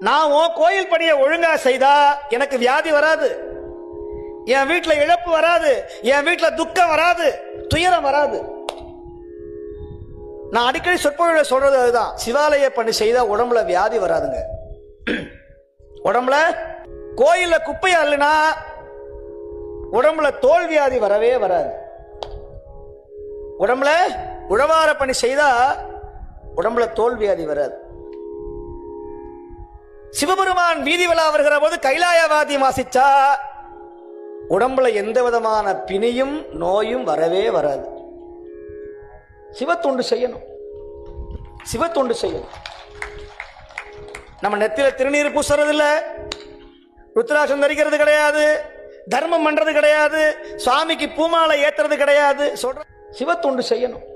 நான் கோயில் பணியை ஒழுங்கா செய்தா எனக்கு வியாதி வராது, என் வீட்டுல இழப்பு வராது, என் வீட்டுல துக்கம் வராது, துயரம் வராது. நான் அடிக்கடி சொற்பொழிவுல சொல்றது அதுதான். சிவாலய பணி செய்தா உடம்புல வியாதி வராதுங்க. உடம்புல கோயில்ல குப்பை அள்ளுனா உடம்புல தோல் வியாதி வரவே வராது. உடம்புல உழவார பணி செய்தா உடம்புல தோல் வியாதி வராது. சிவபெருமான் வீதி விழா வருகிற போது கைலாயவாதி வாசிச்சா உடம்புல எந்த விதமான பிணியும் நோயும் வரவே வராது. சிவத்தொண்டு செய்யணும், சிவத்தொண்டு செய்யணும். நம்ம நெத்தில திருநீர் பூசுறது இல்ல, ருத்ராட்சம் தரிக்கிறது கிடையாது, தர்மம் பண்றது கிடையாது, சுவாமிக்கு பூமாலை ஏத்துறது கிடையாது. சொல்ற சிவத்தொண்டு செய்யணும்.